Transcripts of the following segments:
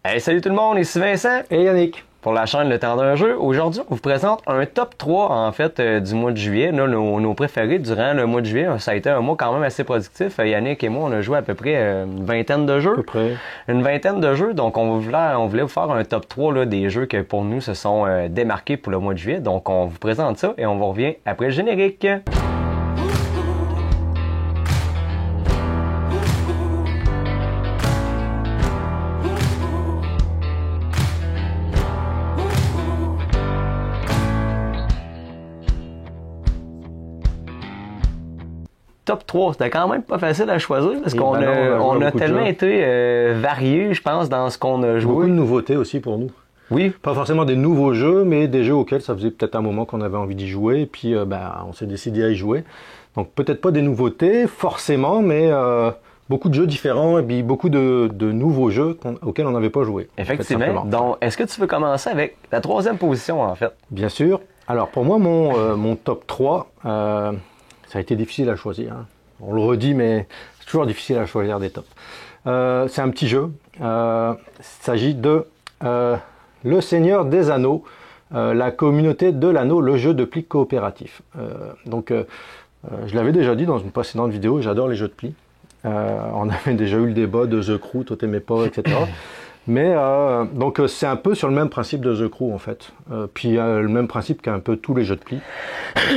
Hey, salut tout le monde, ici Vincent Et Yannick. pour la chaîne Le Temps d'un jeu. Aujourd'hui, on vous présente un top 3 en fait du mois de juillet. Là, nos préférés durant le mois de juillet. Ça a été un mois quand même assez productif. Yannick et moi, on a joué à peu près une vingtaine de jeux. À peu près. Une vingtaine de jeux. Donc, on voulait vous faire un top 3 là, des jeux que pour nous se sont démarqués pour le mois de juillet. Donc, on vous présente ça et on vous revient après le générique. Top 3, c'était quand même pas facile à choisir parce qu'on a tellement été variés, je pense, dans ce qu'on a joué. Beaucoup de nouveautés aussi pour nous. Oui. Pas forcément des nouveaux jeux, mais des jeux auxquels ça faisait peut-être un moment qu'on avait envie d'y jouer, et puis on s'est décidé à y jouer. Donc peut-être pas des nouveautés, forcément, mais beaucoup de jeux différents et puis beaucoup de nouveaux jeux auxquels on n'avait pas joué. Effectivement. Donc, est-ce que tu veux commencer avec la troisième position, en fait? Bien sûr. Alors pour moi, mon top 3, ça a été difficile à choisir. Hein. On le redit, mais c'est toujours difficile à choisir des tops. C'est un petit jeu. Il s'agit de Le Seigneur des Anneaux, la communauté de l'anneau, le jeu de pli coopératif. Je l'avais déjà dit dans une précédente vidéo, j'adore les jeux de pli. On avait déjà eu le débat de The Crew, toi t'aimais pas, etc. Mais c'est un peu sur le même principe de The Crew en fait. Puis le même principe qu'un peu tous les jeux de pli.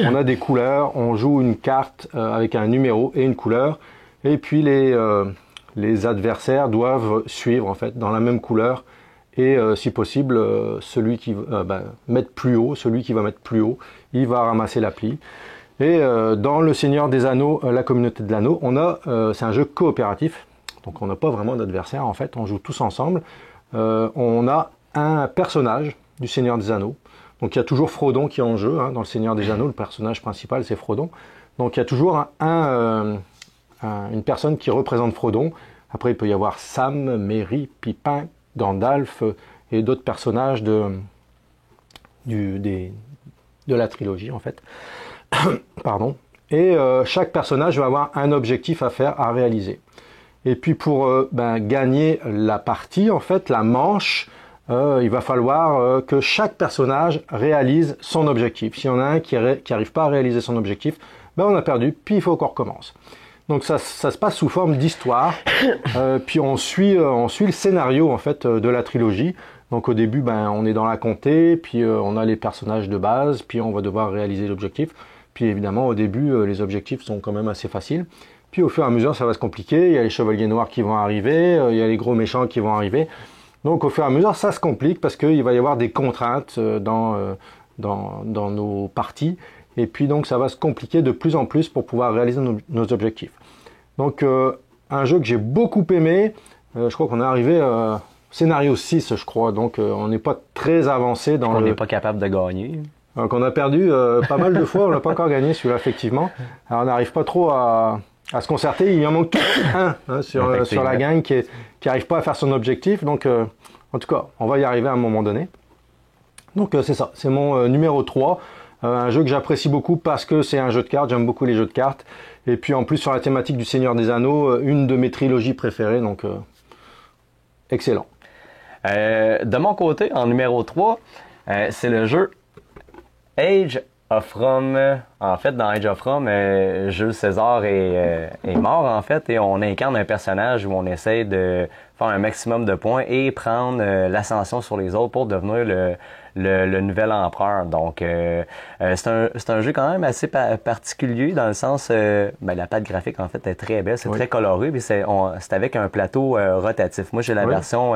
On a des couleurs, on joue une carte avec un numéro et une couleur. Et puis les adversaires doivent suivre en fait dans la même couleur. Et si possible, celui qui mettre plus haut, celui qui va mettre plus haut, il va ramasser l'appli. Et dans Le Seigneur des Anneaux, la communauté de l'anneau, c'est un jeu coopératif. Donc on n'a pas vraiment d'adversaire en fait, on joue tous ensemble. On a un personnage du Seigneur des Anneaux. Donc il y a toujours Frodon qui est en jeu. Hein, dans Le Seigneur des Anneaux, le personnage principal c'est Frodon. Donc il y a toujours une personne qui représente Frodon. Après il peut y avoir Sam, Merry, Pipin, Gandalf et d'autres personnages de la trilogie en fait. Pardon. Et chaque personnage va avoir un objectif à faire, à réaliser. Et puis pour gagner la partie, en fait, la manche, il va falloir que chaque personnage réalise son objectif. S'il y en a un qui n'arrive pas à réaliser son objectif, on a perdu, puis il faut qu'on recommence. Donc ça se passe sous forme d'histoire, puis on suit le scénario en fait de la trilogie. Donc au début, on est dans la comté, puis on a les personnages de base, puis on va devoir réaliser l'objectif. Puis évidemment, au début, les objectifs sont quand même assez faciles. Puis au fur et à mesure, ça va se compliquer. Il y a les chevaliers noirs qui vont arriver, il y a les gros méchants qui vont arriver. Donc au fur et à mesure, ça se complique parce qu'il va y avoir des contraintes dans nos parties. Et puis donc ça va se compliquer de plus en plus pour pouvoir réaliser nos objectifs. Donc un jeu que j'ai beaucoup aimé, je crois qu'on est arrivé scénario 6, je crois. Donc on n'est pas très avancé dans On n'est pas capable de gagner. Donc on a perdu pas mal de fois, on n'a pas encore gagné celui-là effectivement. Alors on n'arrive pas trop à se concerter, il en manque tout un sur la gang qui n'arrive pas à faire son objectif. Donc en tout cas, on va y arriver à un moment donné. Donc c'est ça, c'est mon numéro 3. Un jeu que j'apprécie beaucoup parce que c'est un jeu de cartes, j'aime beaucoup les jeux de cartes. Et puis en plus sur la thématique du Seigneur des Anneaux, une de mes trilogies préférées, donc excellent. De mon côté, en numéro 3, c'est le jeu Age of Rome. En fait, dans Age of Rome, Jules César est mort, en fait, et on incarne un personnage où on essaie de faire un maximum de points et prendre l'ascension sur les autres pour devenir le nouvel empereur. Donc, c'est un jeu quand même assez particulier dans le sens, la patte graphique, en fait, est très belle, c'est très coloré, puis c'est avec un plateau rotatif. Moi, j'ai la version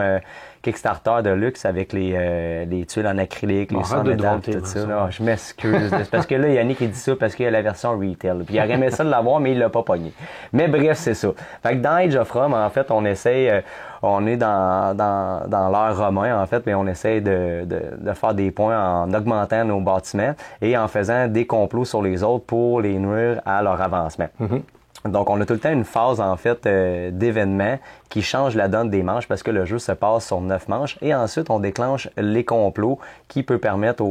Kickstarter de luxe avec les tuiles en acrylique, les sons en métal, tout ça. Là, je m'excuse. C'est parce que là, Yannick, il dit ça parce qu'il y a la version retail. Puis il aurait aimé ça de l'avoir, mais il l'a pas pogné. Mais bref, c'est ça. Fait que dans Age of Rome, en fait, on essaye, on est dans l'ère romain, en fait, mais on essaye de faire des points en augmentant nos bâtiments et en faisant des complots sur les autres pour les nuire à leur avancement. Donc, on a tout le temps une phase, en fait, d'événements qui change la donne des manches parce que le jeu se passe sur 9 manches. Et ensuite, on déclenche les complots qui peut permettre,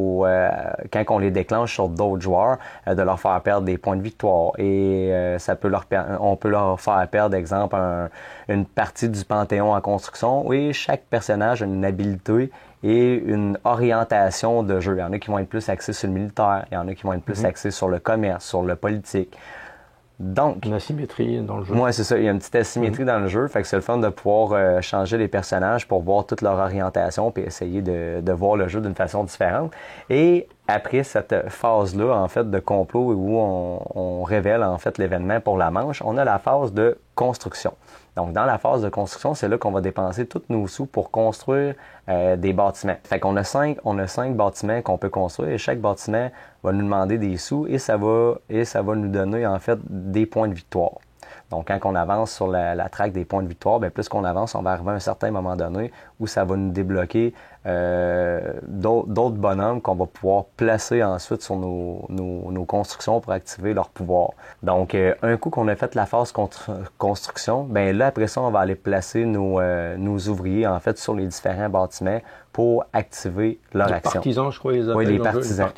quand on les déclenche sur d'autres joueurs, de leur faire perdre des points de victoire. Et on peut leur faire perdre, exemple, une partie du Panthéon en construction. Oui, chaque personnage a une habilité et une orientation de jeu. Il y en a qui vont être plus axés sur le militaire, il y en a qui vont être plus axés sur le commerce, sur le politique. Donc, une asymétrie dans le jeu. Ouais, c'est ça. Il y a une petite asymétrie dans le jeu. Fait que c'est le fun de pouvoir changer les personnages pour voir toute leur orientation puis essayer de voir le jeu d'une façon différente. Et après cette phase-là, en fait, de complot où on révèle, en fait, l'événement pour la manche, on a la phase de construction. Donc, dans la phase de construction, c'est là qu'on va dépenser tous nos sous pour construire des bâtiments. Fait qu'on a cinq bâtiments qu'on peut construire et chaque bâtiment va nous demander des sous et ça va nous donner, en fait, des points de victoire. Donc, quand on avance sur la traque des points de victoire, bien, plus qu'on avance, on va arriver à un certain moment donné où ça va nous débloquer d'autres bonhommes qu'on va pouvoir placer ensuite sur nos constructions pour activer leur pouvoir. Donc, un coup qu'on a fait la phase construction, bien là, après ça, on va aller placer nos ouvriers, en fait, sur les différents bâtiments pour activer leur les action. Partisans, je crois, ils appellent oui, les partisans.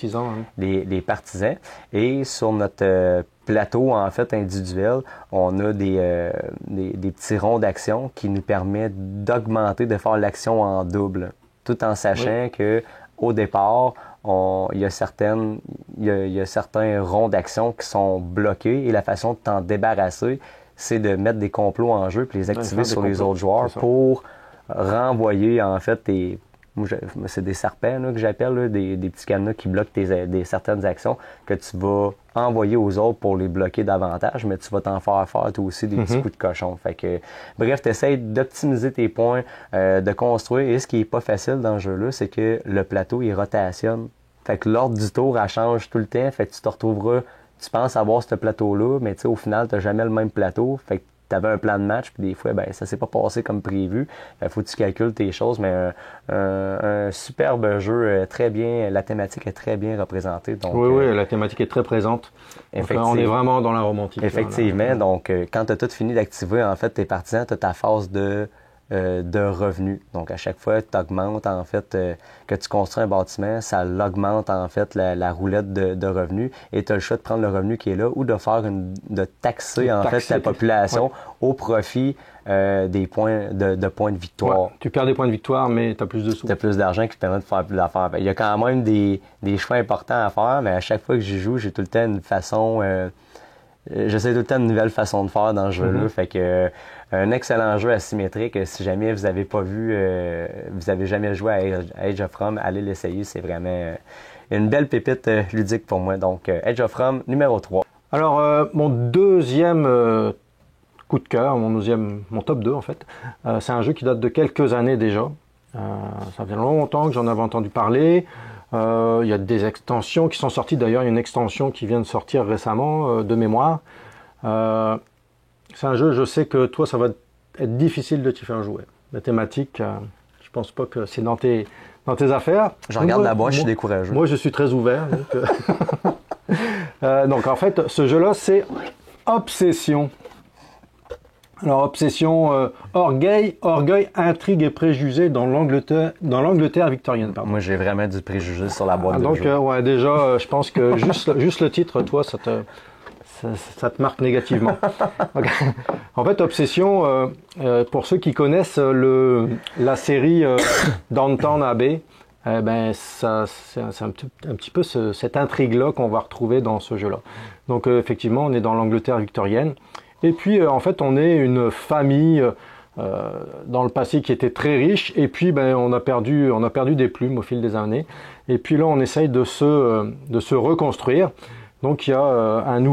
Les partisans. Et sur notre plateau, en fait, individuel, on a des petits ronds d'action qui nous permettent d'augmenter, de faire l'action en double, tout en sachant que au départ, il y a certains ronds d'action qui sont bloqués et la façon de t'en débarrasser, c'est de mettre des complots en jeu et les activer sur les autres joueurs pour renvoyer, en fait, c'est des serpents là, que j'appelle, des petits cadenas qui bloquent certaines actions que tu vas envoyer aux autres pour les bloquer davantage, mais tu vas t'en faire toi aussi des petits coups de cochon. Fait que, bref, tu essaies d'optimiser tes points, de construire. Et ce qui est pas facile dans ce jeu-là, c'est que le plateau, il rotationne. Fait que l'ordre du tour, elle change tout le temps. Fait que tu te retrouveras, tu penses avoir ce plateau-là, mais tu sais, au final, tu n'as jamais le même plateau. Fait que tu avais un plan de match, puis des fois, ben ça s'est pas passé comme prévu. Il faut que tu calcules tes choses, mais un superbe jeu, très bien, la thématique est très bien représentée. Donc, oui, la thématique est très présente. Donc, on est vraiment dans la romantique. Effectivement, là. Donc quand tu as tout fini d'activer, en fait, tes partisans, tu as ta phase de revenus. Donc, à chaque fois que tu augmentes, en fait, que tu construis un bâtiment, ça l'augmente, en fait, la roulette de revenus. Et tu as le choix de prendre le revenu qui est là ou de de taxer, en fait, la population au profit des points de points de victoire. Ouais, tu perds des points de victoire, mais tu as plus de sous. Tu as plus d'argent qui te permet de faire plus d'affaires. Il y a quand même des choix importants à faire, mais à chaque fois que j'y joue, j'ai tout le temps une façon... J'essaie tout le temps une nouvelle façon de faire dans ce jeu-là. Fait que un excellent jeu asymétrique. Si jamais vous avez pas vu, vous avez jamais joué à Age of Rome, allez l'essayer. C'est vraiment une belle pépite ludique pour moi. Donc, Age of Rome numéro 3. Alors, mon deuxième coup de cœur, mon top 2 en fait, c'est un jeu qui date de quelques années déjà. Ça fait longtemps que j'en avais entendu parler. Il y a des extensions qui sont sorties. D'ailleurs, il y a une extension qui vient de sortir récemment, de mémoire. C'est un jeu, je sais que toi, ça va être difficile de t'y faire jouer. La thématique, je pense pas que c'est dans tes affaires. Je regarde la boîte, je suis découragé. Moi, je suis très ouvert. Donc en fait, ce jeu-là, c'est Obsession. Alors, Obsession, orgueil, intrigue et préjugés dans l'Angleterre victorienne. Pardon. Moi, j'ai vraiment du préjugé sur la boîte de donc, jeu. ouais, déjà, je pense que juste le titre, toi, ça te marque négativement. Donc, en fait, Obsession, pour ceux qui connaissent la série Downton Abbey, c'est un petit peu cette intrigue-là qu'on va retrouver dans ce jeu-là. Donc, effectivement, on est dans l'Angleterre victorienne. Et puis, en fait, on est une famille dans le passé qui était très riche. Et puis, on a perdu des plumes au fil des années. Et puis là, on essaye de se reconstruire. Donc, il y a une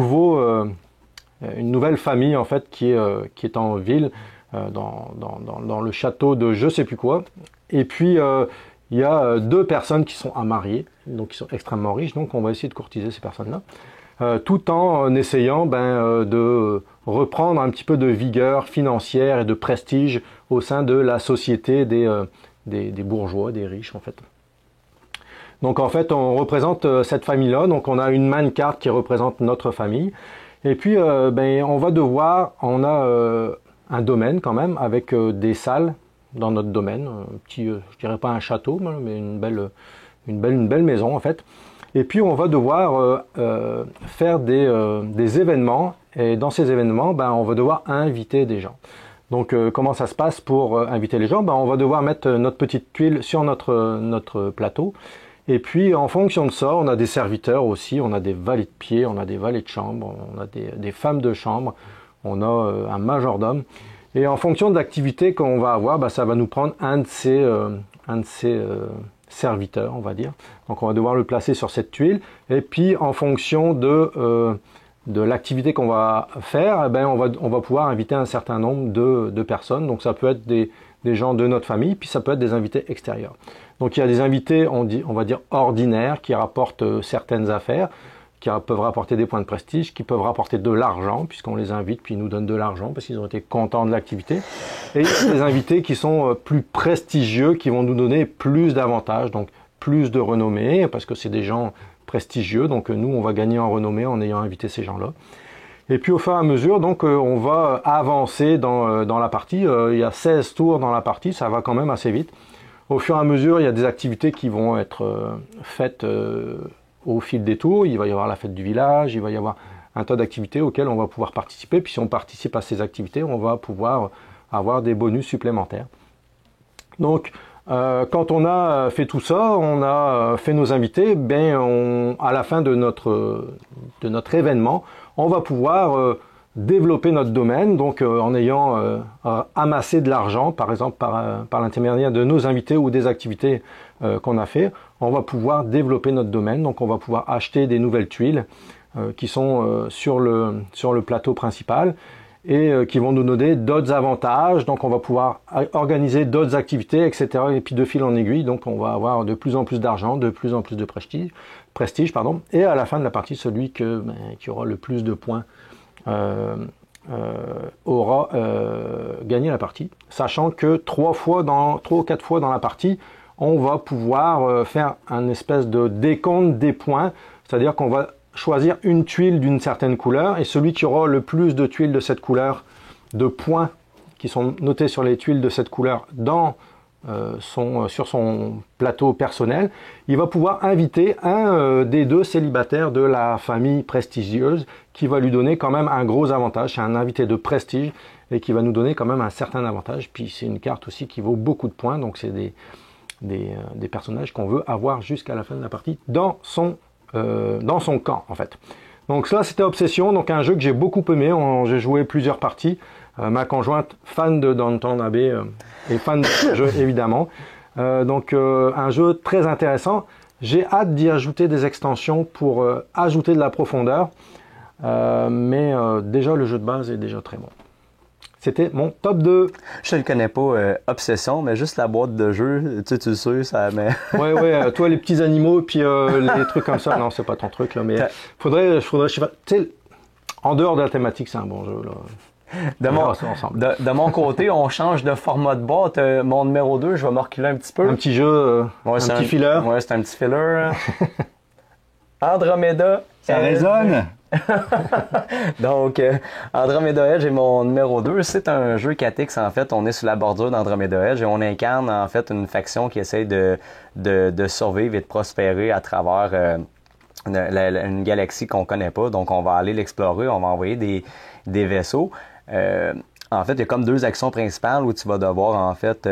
nouvelle famille, en fait, qui est en ville, dans le château de je sais plus quoi. Et puis, il y a deux personnes qui sont à marier, donc qui sont extrêmement riches. Donc, on va essayer de courtiser ces personnes-là. Tout en essayant de reprendre un petit peu de vigueur financière et de prestige au sein de la société des bourgeois, des riches en fait. Donc en fait on représente cette famille-là, donc on a une main carte qui représente notre famille Et puis, on a un domaine quand même avec des salles dans notre domaine, un petit, je dirais pas un château, mais une belle maison en fait. Et puis on va devoir faire des événements, et dans ces événements, on va devoir inviter des gens. Donc comment ça se passe pour inviter les gens? On va devoir mettre notre petite tuile sur notre plateau. Et puis en fonction de ça, on a des serviteurs aussi, on a des valets de pied, on a des valets de chambre, on a des femmes de chambre, on a un majordome. Et en fonction de l'activité qu'on va avoir, ça va nous prendre un de ces serviteur, on va dire. Donc on va devoir le placer sur cette tuile. Et puis en fonction de l'activité qu'on va faire, on va pouvoir inviter un certain nombre de personnes. Donc ça peut être des gens de notre famille, puis ça peut être des invités extérieurs. Donc il y a des invités, on va dire ordinaires, qui rapportent certaines affaires, qui peuvent rapporter des points de prestige, qui peuvent rapporter de l'argent, puisqu'on les invite, puis ils nous donnent de l'argent, parce qu'ils ont été contents de l'activité. Et il y a des invités qui sont plus prestigieux, qui vont nous donner plus d'avantages, donc plus de renommée, parce que c'est des gens prestigieux, donc nous, on va gagner en renommée en ayant invité ces gens-là. Et puis au fur et à mesure, donc on va avancer dans la partie. Il y a 16 tours dans la partie, ça va quand même assez vite. Au fur et à mesure, il y a des activités qui vont être faites au fil des tours. Il va y avoir la fête du village, il va y avoir un tas d'activités auxquelles on va pouvoir participer. Puis si on participe à ces activités, on va pouvoir avoir des bonus supplémentaires. Donc, quand on a fait tout ça, on a fait nos invités, à la fin de notre événement, on va pouvoir développer notre domaine, donc en ayant amassé de l'argent, par exemple par l'intermédiaire de nos invités ou des activités qu'on a fait, on va pouvoir développer notre domaine, donc on va pouvoir acheter des nouvelles tuiles qui sont sur le plateau principal et qui vont nous donner d'autres avantages, donc on va pouvoir organiser d'autres activités, etc. Et puis de fil en aiguille, donc on va avoir de plus en plus d'argent, de plus en plus de prestige, et à la fin de la partie, celui qui aura le plus de points aura gagné la partie, sachant que 3 ou 4 fois dans la partie, on va pouvoir faire un espèce de décompte des points, c'est-à-dire qu'on va choisir une tuile d'une certaine couleur, et celui qui aura le plus de tuiles de cette couleur, de points qui sont notés sur les tuiles de cette couleur sur son plateau personnel, il va pouvoir inviter un des 2 célibataires de la famille prestigieuse qui va lui donner quand même un gros avantage. C'est un invité de prestige et qui va nous donner quand même un certain avantage. Puis c'est une carte aussi qui vaut beaucoup de points, donc c'est des personnages qu'on veut avoir jusqu'à la fin de la partie dans son camp en fait. Donc ça c'était Obsession, donc un jeu que j'ai beaucoup aimé, j'ai joué plusieurs parties. Ma conjointe, fan de Downton Abbey, est fan de ce jeu évidemment. Donc un jeu très intéressant. J'ai hâte d'y ajouter des extensions pour ajouter de la profondeur. Mais déjà le jeu de base est déjà très bon. C'était mon top 2. Je ne le connais pas, Obsession, mais juste la boîte de jeu, tu le sais, ça met... Ouais, toi les petits animaux, puis les trucs comme ça, non, c'est pas ton truc, là, mais faudrait, je sais pas, tu sais, en dehors de la thématique, c'est un bon jeu, là. De mon côté, on change de format de boîte. Mon numéro 2, je vais me reculer un petit peu. Un petit jeu, un petit filler. Ouais, c'est un petit filler. Andromeda. Ça résonne. Donc, Andromeda Edge est mon numéro 2. C'est un jeu 4X, en fait. On est sur la bordure d'Andromeda Edge et on incarne, en fait, une faction qui essaie de survivre et de prospérer à travers une galaxie qu'on connaît pas. Donc, on va aller l'explorer. On va envoyer des vaisseaux. En fait, il y a comme 2 actions principales où tu vas devoir en fait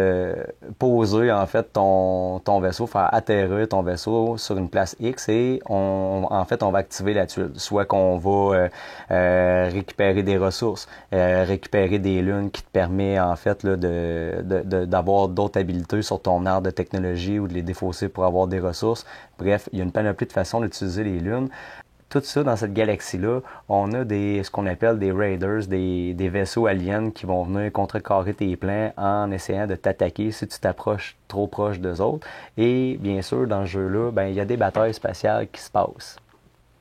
poser en fait ton vaisseau, faire atterrir ton vaisseau sur une place X et on va activer la tuile. Soit qu'on va récupérer des ressources, récupérer des lunes qui te permet en fait là, d'avoir d'autres habilités sur ton arbre de technologie ou de les défausser pour avoir des ressources. Bref, il y a une panoplie de façons d'utiliser les lunes. Tout ça, dans cette galaxie-là, on a ce qu'on appelle des raiders, des vaisseaux aliens qui vont venir contrecarrer tes plans en essayant de t'attaquer si tu t'approches trop proche d'eux autres. Et bien sûr, dans ce jeu-là, il y a des batailles spatiales qui se passent.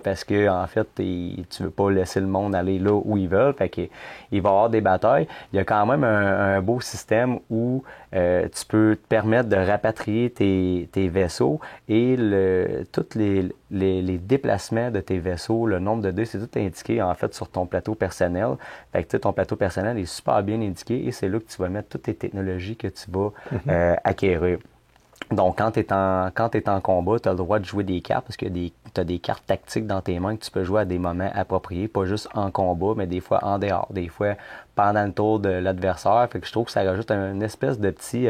parce que en fait, tu veux pas laisser le monde aller là où ils veulent. Fait que il va y avoir des batailles. Il y a quand même un beau système où tu peux te permettre de rapatrier tes vaisseaux et tous les déplacements de tes vaisseaux, le nombre de dés, c'est tout indiqué en fait sur ton plateau personnel. Fait que ton plateau personnel est super bien indiqué et c'est là que tu vas mettre toutes tes technologies que tu vas acquérir. Donc, quand tu es en combat, tu as le droit de jouer des cartes parce que tu as des cartes tactiques dans tes mains que tu peux jouer à des moments appropriés, pas juste en combat, mais des fois en dehors, des fois pendant le tour de l'adversaire. Fait que je trouve que ça rajoute une espèce de petit,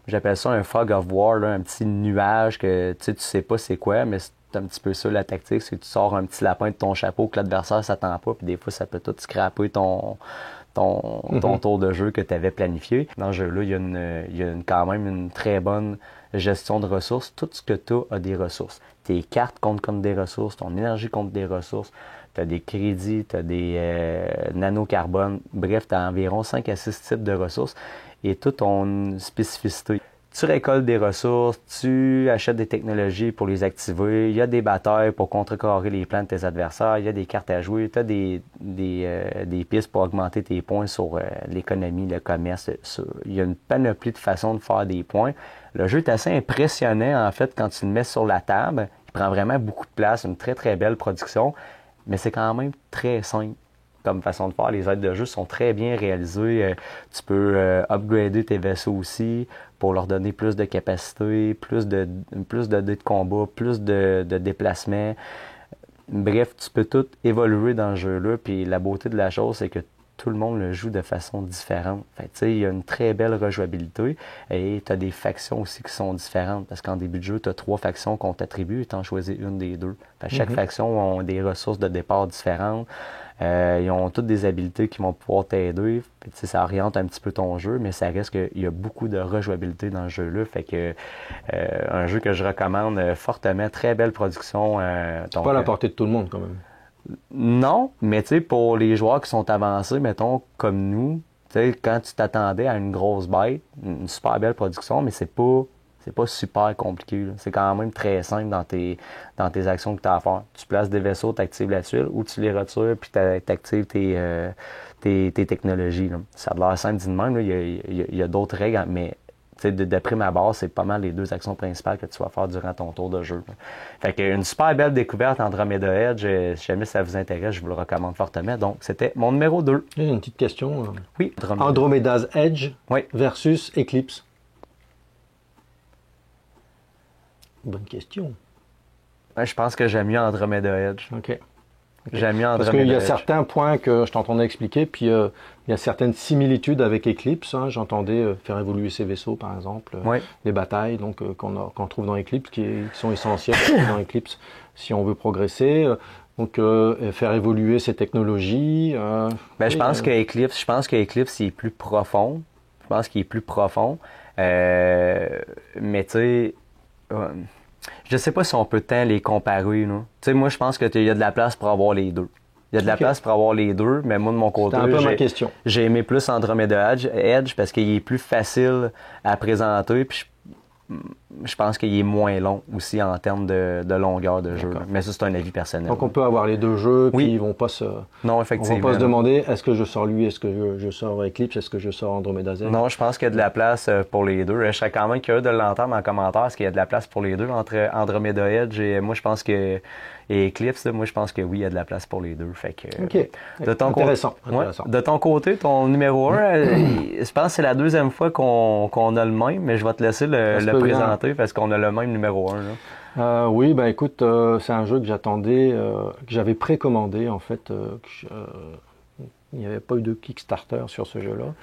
j'appelle ça un fog of war, là, un petit nuage que tu sais pas c'est quoi, mais c'est un petit peu ça la tactique, c'est que tu sors un petit lapin de ton chapeau que l'adversaire s'attend pas, puis des fois ça peut tout scraper ton tour de jeu que tu avais planifié. Dans ce jeu-là, il y a quand même une très bonne gestion de ressources. Tout ce que tu as des ressources. Tes cartes comptent comme des ressources, ton énergie compte des ressources, tu as des crédits, tu as des nanocarbones. Bref, tu as environ 5 à 6 types de ressources et toutes ont une spécificité. Tu récoltes des ressources, tu achètes des technologies pour les activer, il y a des batailles pour contrecarrer les plans de tes adversaires, il y a des cartes à jouer, tu as des pistes pour augmenter tes points sur l'économie, le commerce. Il y a une panoplie de façons de faire des points. Le jeu est assez impressionnant en fait quand tu le mets sur la table. Il prend vraiment beaucoup de place, une très très belle production, mais c'est quand même très simple comme façon de faire. Les aides de jeu sont très bien réalisées. Tu peux upgrader tes vaisseaux aussi pour leur donner plus de capacité, plus de dés de combat, plus de déplacements. Bref, tu peux tout évoluer dans le jeu-là. Puis la beauté de la chose, c'est que tout le monde le joue de façon différente. Fait tu sais, il y a une très belle rejouabilité et tu as des factions aussi qui sont différentes parce qu'en début de jeu, tu as 3 factions qu'on t'attribue et tu en choisis une des 2. Fait chaque faction a des ressources de départ différentes. Ils ont toutes des habiletés qui vont pouvoir t'aider. Ça oriente un petit peu ton jeu, mais ça reste qu'il y a beaucoup de rejouabilité dans le jeu-là. Fait que un jeu que je recommande fortement, très belle production. C'est pas à la portée de tout le monde quand même. Non, mais tu sais, pour les joueurs qui sont avancés, mettons, comme nous, tu sais, quand tu t'attendais à une grosse bête, une super belle production, mais c'est pas super compliqué. Là. C'est quand même très simple dans tes actions que tu as à faire. Tu places des vaisseaux, tu actives la tuile, ou tu les retires, puis tu actives tes technologies. Là. Ça a l'air simple dit de même. Là. Il y a d'autres règles, mais d'après ma base, c'est pas mal les 2 actions principales que tu vas faire durant ton tour de jeu. Là. Fait que une super belle découverte Andromeda Edge. Si jamais ça vous intéresse, je vous le recommande fortement. Donc, c'était mon numéro 2. J'ai une petite question. Oui, Andromeda's Edge oui. versus Eclipse. Bonne question. Je pense que j'aime mieux Andromeda Edge. OK. J'aime mieux Andromeda Parce qu'il y a Edge. certains points que je t'entendais expliquer, puis il y a certaines similitudes avec Eclipse. Hein. J'entendais faire évoluer ses vaisseaux, par exemple, Oui. des batailles donc qu'on trouve dans Eclipse, qui sont essentielles dans Eclipse si on veut progresser. Donc faire évoluer ses technologies. Je pense que Eclipse est plus profond. Je pense qu'il est plus profond. Mais tu sais, je sais pas si on peut tant les comparer. Tu sais, moi, je pense qu'il y a de la place pour avoir les deux. Il y a de la place pour avoir les deux, mais moi, de mon côté, c'était un peu ma question. J'ai aimé plus Andromeda Edge parce qu'il est plus facile à présenter. Puis je pense qu'il est moins long aussi en termes de longueur de jeu. Mais ça, c'est un avis personnel. Donc on peut avoir les deux jeux qui vont pas se... Non, effectivement. On va pas se demander, est-ce que je sors lui, est-ce que je sors Eclipse, est-ce que je sors Andromeda's Edge? Non, je pense qu'il y a de la place pour les deux. Je serais quand même curieux de l'entendre en commentaire, est-ce qu'il y a de la place pour les deux entre Andromeda Edge et moi, je pense que... Et Eclipse, moi, je pense que oui, il y a de la place pour les deux. Fait que, OK. Intéressant. De ton côté, ton numéro 1, je pense que c'est la 2e fois qu'on a le même, mais je vais te laisser le présenter parce qu'on a le même numéro 1. Oui, ben écoute, c'est un jeu que j'attendais, que j'avais précommandé en fait. Il n'y avait pas eu de Kickstarter sur ce jeu-là,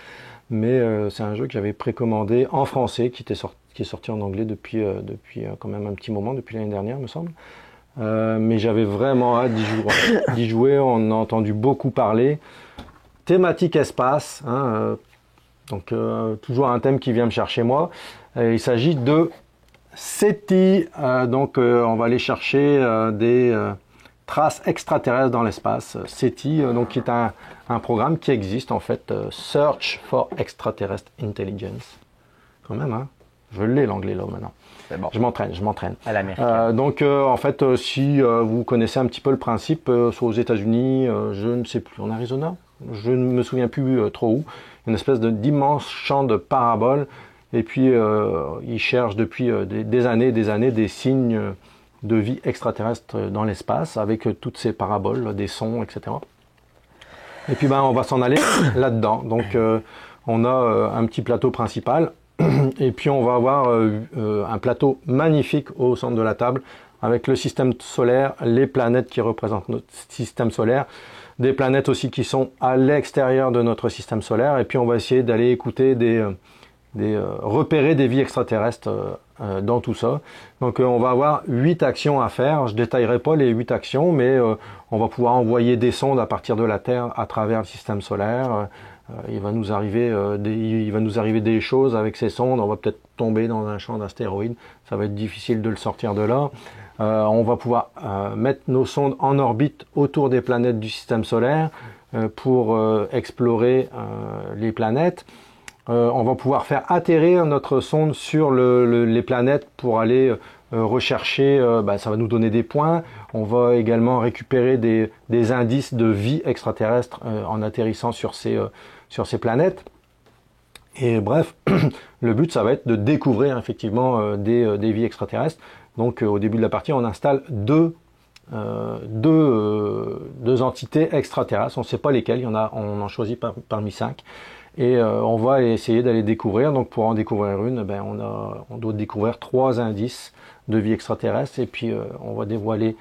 mais c'est un jeu que j'avais précommandé en français, qui est sorti en anglais depuis quand même un petit moment, depuis l'année dernière, me semble. Mais j'avais vraiment hâte d'y jouer. On a entendu beaucoup parler. Thématique espace, hein, donc toujours un thème qui vient me chercher moi. Il s'agit de SETI, donc on va aller chercher des traces extraterrestres dans l'espace. SETI, donc qui est un programme qui existe en fait, Search for Extraterrestrial Intelligence. Quand même, hein. Je l'ai l'anglais là maintenant. C'est bon. Je m'entraîne. À l'américaine. Donc en fait, si vous connaissez un petit peu le principe, soit aux États-Unis, je ne sais plus, en Arizona, je ne me souviens plus trop où, une espèce d'immense champ de paraboles, et puis ils cherchent depuis des années des signes de vie extraterrestre dans l'espace, avec toutes ces paraboles, là, des sons, etc. Et puis on va s'en aller là-dedans. Donc on a un petit plateau principal. Et puis on va avoir un plateau magnifique au centre de la table avec le système solaire, les planètes qui représentent notre système solaire, des planètes aussi qui sont à l'extérieur de notre système solaire. Et puis on va essayer d'aller écouter repérer des vies extraterrestres dans tout ça. Donc on va avoir 8 actions à faire. Je détaillerai pas les 8 actions, mais on va pouvoir envoyer des sondes à partir de la Terre à travers le système solaire. Il va nous arriver des choses avec ces sondes. On va peut-être tomber dans un champ d'astéroïdes. Ça va être difficile de le sortir de là. On va pouvoir mettre nos sondes en orbite autour des planètes du système solaire pour explorer les planètes. On va pouvoir faire atterrir notre sonde sur les planètes pour aller rechercher, ça va nous donner des points. On va également récupérer des indices de vie extraterrestre en atterrissant sur ces planètes. Et bref, le but, ça va être de découvrir effectivement des vies extraterrestres. Donc au début de la partie, on installe deux entités extraterrestres. On ne sait pas lesquelles, on en choisit parmi 5. Et on va essayer d'aller découvrir. Donc pour en découvrir une, on doit découvrir 3 indices de vie extraterrestre. Et puis on va dévoiler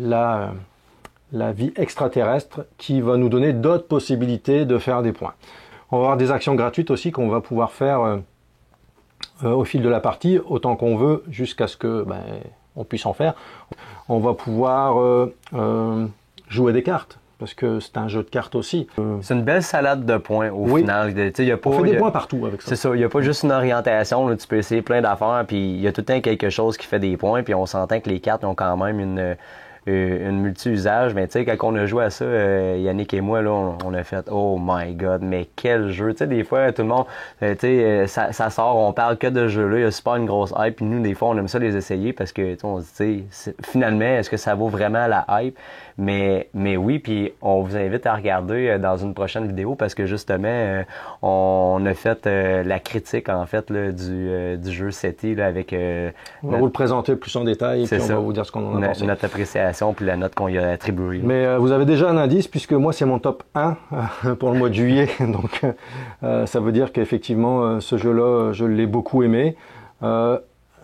la vie extraterrestre qui va nous donner d'autres possibilités de faire des points. On va avoir des actions gratuites aussi qu'on va pouvoir faire au fil de la partie, autant qu'on veut, jusqu'à ce que on puisse en faire. On va pouvoir jouer des cartes, parce que c'est un jeu de cartes aussi. C'est une belle salade de points au final. On fait des points partout avec ça. C'est ça, il n'y a pas juste une orientation, là, tu peux essayer plein d'affaires, puis il y a tout le temps quelque chose qui fait des points, puis on s'entend que les cartes ont quand même une multi-usage, mais tu sais, quand on a joué à ça, Yannick et moi, là, on a fait « Oh my God, mais quel jeu! » Tu sais, des fois, tout le monde, tu sais, ça sort, on parle que de ce jeu-là, il y a super une grosse hype, puis nous, des fois, on aime ça les essayer parce que, on se dit, tu sais, finalement, est-ce que ça vaut vraiment la hype? Mais oui, puis on vous invite à regarder dans une prochaine vidéo parce que justement, on a fait la critique en fait là, du jeu SETI là, avec. On va vous le présenter plus en détail et puis on va vous dire ce qu'on en a pensé. Notre appréciation puis la note qu'on y a attribuée. Mais vous avez déjà un indice puisque moi c'est mon top 1 pour le mois de juillet, donc ça veut dire qu'effectivement ce jeu-là, je l'ai beaucoup aimé.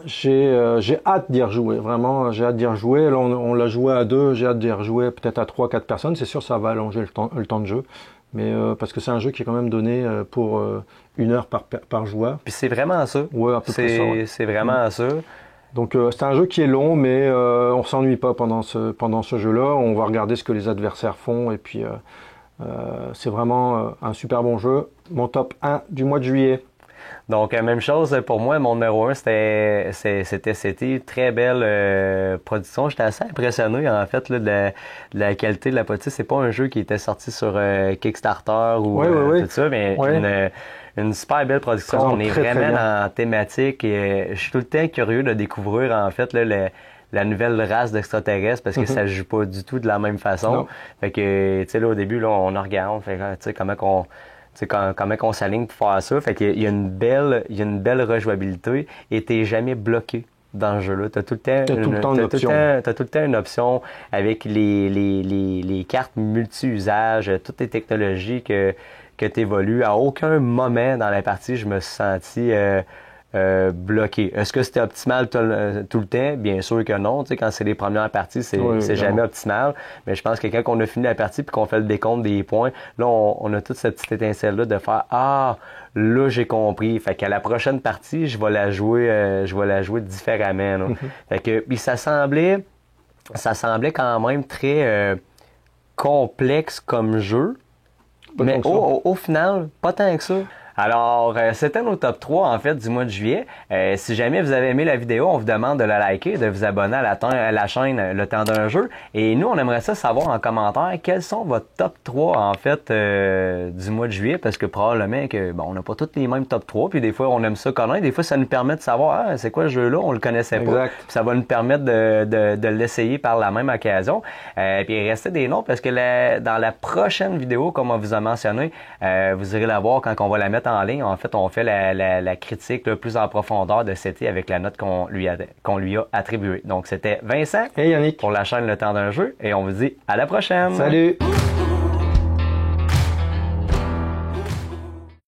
J'ai hâte d'y rejouer, vraiment, j'ai hâte d'y rejouer. Là, on l'a joué à 2, j'ai hâte d'y rejouer peut-être à 3-4 personnes. C'est sûr, ça va allonger le temps de jeu, mais parce que c'est un jeu qui est quand même donné pour 1 heure par joueur. Puis c'est vraiment ça. Ouais, à peu près ça. Ouais. C'est vraiment ça. Donc c'est un jeu qui est long, mais on s'ennuie pas pendant ce jeu-là. On va regarder ce que les adversaires font, et puis c'est vraiment un super bon jeu. Mon top 1 du mois de juillet. Donc, même chose pour moi, mon numéro 1, c'était SETI. Très belle production. J'étais assez impressionné, en fait, là, de la qualité de la politique. C'est pas un jeu qui était sorti sur Kickstarter ou tout ça, mais une super belle production. On est vraiment dans thématique et je suis tout le temps curieux de découvrir, en fait, là, la nouvelle race d'extraterrestres parce que ça joue pas du tout de la même façon. Non. Fait que, tu sais, là, au début, là, on regarde, fait tu sais, comment on s'aligne pour faire ça. Fait qu'il y a une belle rejouabilité et t'es jamais bloqué dans le jeu-là. T'as tout le temps une option avec les cartes multi-usages, toutes les technologies que t'évolues. À aucun moment dans la partie, je me suis senti bloqué. Est-ce que c'était optimal tout le temps? Bien sûr que non. Tu sais, quand c'est les premières parties, c'est jamais optimal. Mais je pense que quand on a fini la partie puis qu'on fait le décompte des points, là, on a toute cette petite étincelle-là de faire « Ah, là, j'ai compris. » Fait qu'à la prochaine partie, je vais la jouer différemment. Là. Fait que, puis ça semblait quand même très complexe comme jeu. Mais au final, pas tant que ça. Alors, c'était nos top 3 en fait du mois de juillet. Si jamais vous avez aimé la vidéo, on vous demande de la liker, de vous abonner à la chaîne Le Temps d'un jeu. Et nous, on aimerait ça savoir en commentaire quels sont votre top 3 en fait du mois de juillet, parce que probablement que bon, on n'a pas tous les mêmes top 3, puis des fois on aime ça connaître, des fois ça nous permet de savoir c'est quoi ce jeu-là, on le connaissait pas. Puis ça va nous permettre de l'essayer par la même occasion. Puis il restait des noms parce que dans la prochaine vidéo, comme on vous a mentionné, vous irez la voir quand on va la mettre en ligne. En fait, on fait la critique là, plus en profondeur de CT avec la note qu'on lui a attribuée. Donc c'était Vincent et Yannick pour la chaîne Le Temps d'un jeu et on vous dit à la prochaine. Salut.